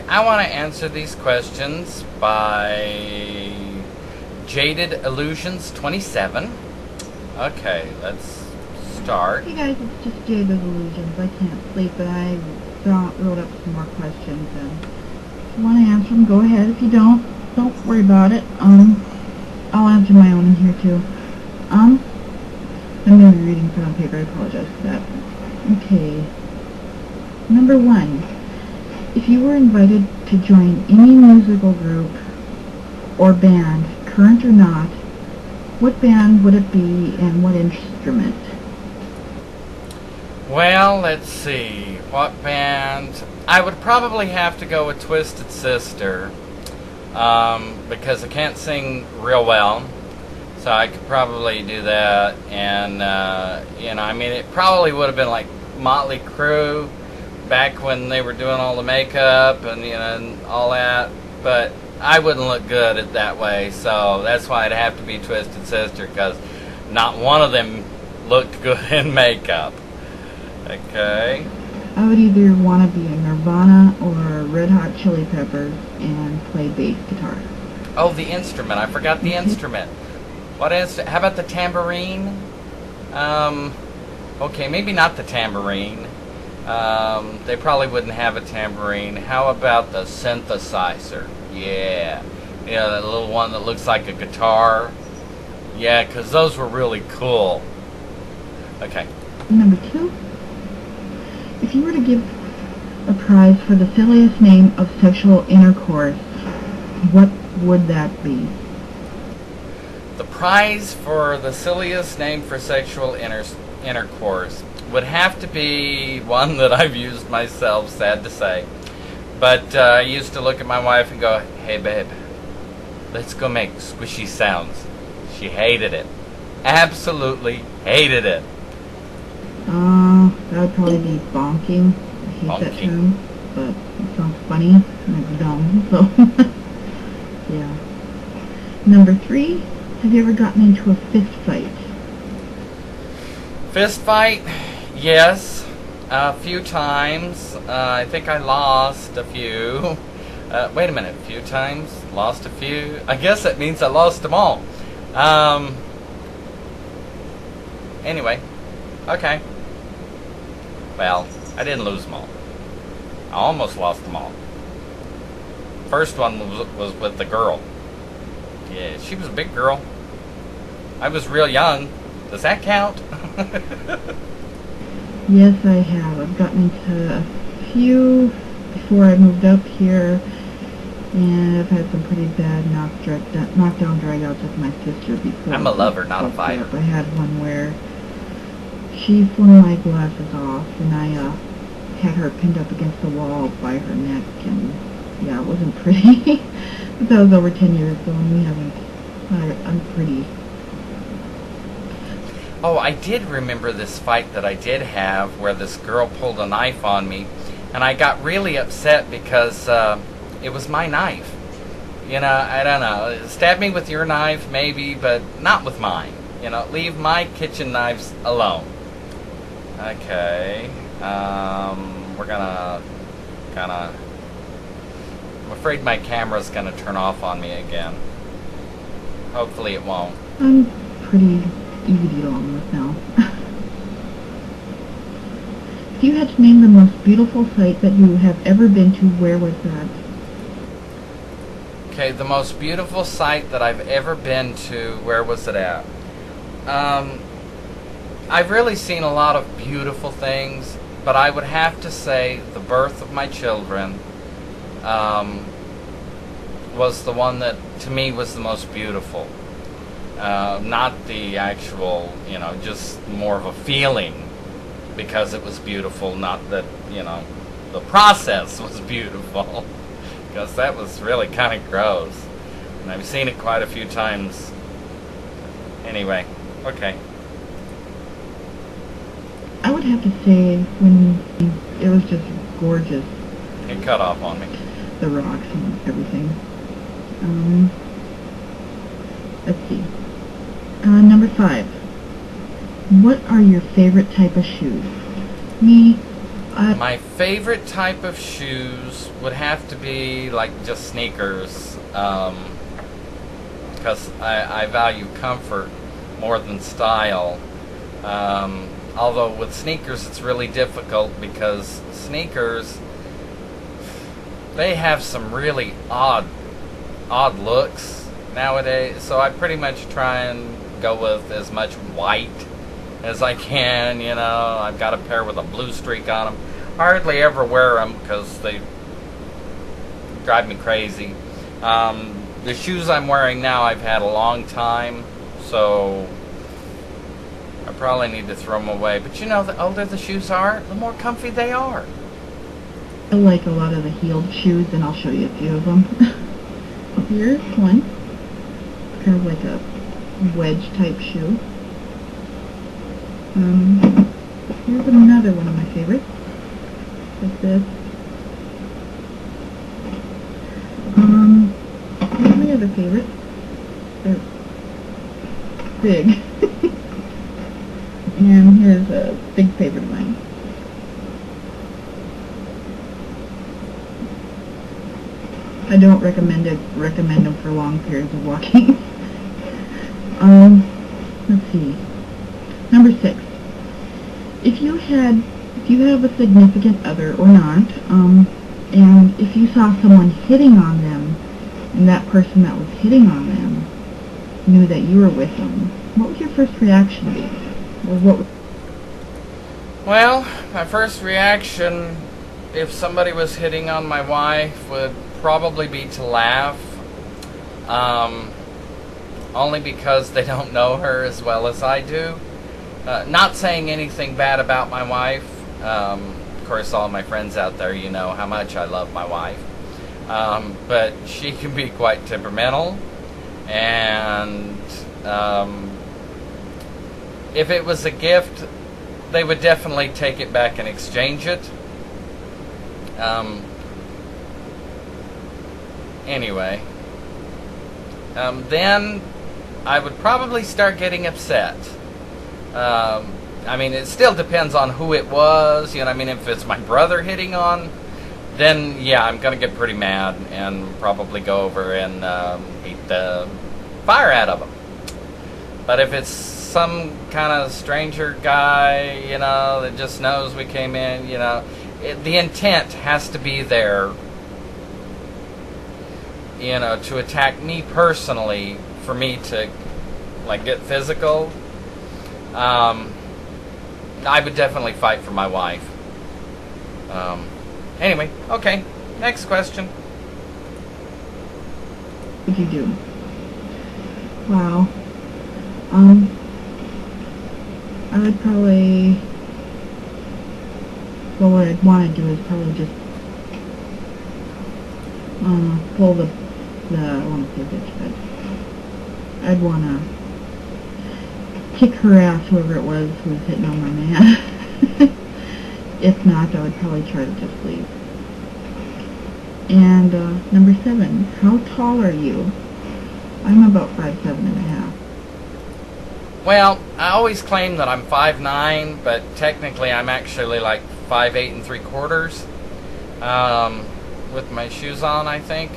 I want to answer these questions by Jaded Illusions 27. Okay, let's start. Hey guys, it's just Jade of Illusions. I can't sleep, but I wrote up some more questions, and if you want to answer them, go ahead. If you don't worry about it. I'll answer my own in here too. I'm going to be reading from on paper. I apologize for that. Okay. Number 1. If you were invited to join any musical group or band, current or not, what band would it be and what instrument? Well, let's see. What band? I would probably have to go with Twisted Sister, because I can't sing real well. So I could probably do that. And, I mean, it probably would have been like Motley Crue back when they were doing all the makeup and, and all that. But I wouldn't look good at that way. So that's why it'd have to be Twisted Sister, because not one of them looked good in makeup. Okay. I would either want to be a Nirvana or Red Hot Chili Peppers and play bass guitar. Oh, the instrument. I forgot the instrument. What is? How about the tambourine? Okay, maybe not the tambourine. They probably wouldn't have a tambourine. How about the synthesizer? Yeah. That little one that looks like a guitar. Yeah, because those were really cool. Okay. Number 2. If you were to give a prize for the silliest name of sexual intercourse, what would that be? The prize for the silliest name for sexual intercourse would have to be one that I've used myself, sad to say. But I used to look at my wife and go, "Hey babe, let's go make squishy sounds." She hated it. Absolutely hated it. That would probably be bonking. I hate that term, but it sounds funny and it's dumb, so yeah. Number 3, have you ever gotten into a fist fight? Fist fight? Yes. A few times. I think I lost a few. Wait a minute. A few times? Lost a few? I guess that means I lost them all. Anyway. Okay. Well, I didn't lose them all. I almost lost them all. First one was with the girl. Yeah, she was a big girl. I was real young. Does that count? Yes, I have. I've gotten into a few before I moved up here, and I've had some pretty bad knockdown dragouts with my sister before. I'm a lover, not a fighter. I had one where she flung my glasses off, and I had her pinned up against the wall by her neck, and yeah, it wasn't pretty. But that was over 10 years ago, and we haven't. I'm pretty. Oh, I did remember this fight that I did have where this girl pulled a knife on me, and I got really upset because it was my knife. I don't know. Stab me with your knife, maybe, but not with mine. Leave my kitchen knives alone. Okay. We're gonna kind of... I'm afraid my camera's gonna turn off on me again. Hopefully it won't. I'm pretty easy to get along with now. If you had to name the most beautiful site that you have ever been to, where was that? Okay, the most beautiful site that I've ever been to, where was it at? I've really seen a lot of beautiful things, but I would have to say the birth of my children was the one that, to me, was the most beautiful. Not the actual, just more of a feeling because it was beautiful, not that, the process was beautiful, because that was really kind of gross. And I've seen it quite a few times. Anyway, okay. I would have to say when it was just gorgeous. It cut off on me. The rocks and everything. Let's see. Number 5. What are your favorite type of shoes? Me, My favorite type of shoes would have to be like just sneakers, because I value comfort more than style. Although with sneakers it's really difficult because sneakers, they have some really odd looks nowadays. So I pretty much try and go with as much white as I can. You know, I've got a pair with a blue streak on them. Hardly ever wear them because they drive me crazy. The shoes I'm wearing now I've had a long time, so I probably need to throw them away. But you know, the older the shoes are, the more comfy they are. I like a lot of the heeled shoes, and I'll show you a few of them. Here's one. It's kind of like a wedge type shoe. Here's another one of my favorites. Like this. Here's my other favorite. They're big. And here's a big favorite of mine. I don't recommend them for long periods of walking. Let's see. Number 6. If you have a significant other or not, and if you saw someone hitting on them, and that person that was hitting on them knew that you were with them, what would your first reaction be? Or what would... Well, my first reaction, if somebody was hitting on my wife, would probably be to laugh. Only because they don't know her as well as I do. Not saying anything bad about my wife. Of course, all my friends out there, you know how much I love my wife. But she can be quite temperamental. And if it was a gift, they would definitely take it back and exchange it. Anyway. Then I would probably start getting upset. I mean, it still depends on who it was. You know, I mean, if it's my brother hitting on, then yeah, I'm gonna get pretty mad and probably go over and beat the fire out of him. But if it's some kind of stranger guy, you know, that just knows we came in, you know, the intent has to be there, you know, to attack me personally, for me to like get physical. I would definitely fight for my wife. Anyway, okay, next question. What would you do? Wow. I would probably... Well, what I'd want to do is probably just pull the I want to say bitch, but I'd want to kick her ass, whoever it was who was hitting on my man. If not, I would probably try to just leave. And number 7, how tall are you? I'm about 5'7.5". Well, I always claim that I'm 5'9", but technically I'm actually like 5'8 3/4. With my shoes on, I think.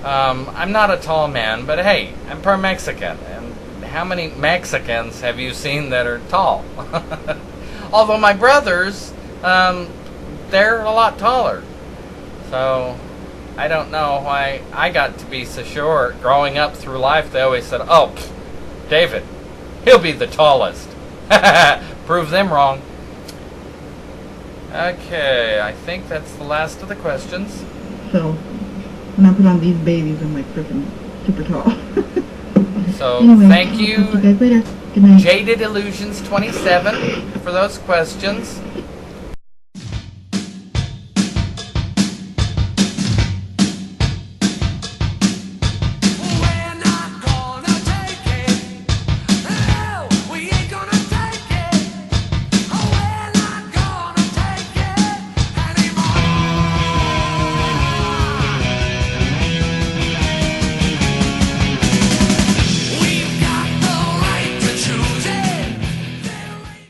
I'm not a tall man, but hey, I'm pro-Mexican, and how many Mexicans have you seen that are tall? Although my brothers, they're a lot taller. So, I don't know why I got to be so short. Growing up through life, they always said, oh, David, he'll be the tallest. Prove them wrong. Okay, I think that's the last of the questions. So, when I put on these babies, I'm like freaking super tall. So, anyway, thank you, I'll talk to you guys later. Good night. Jaded Illusions 27, for those questions.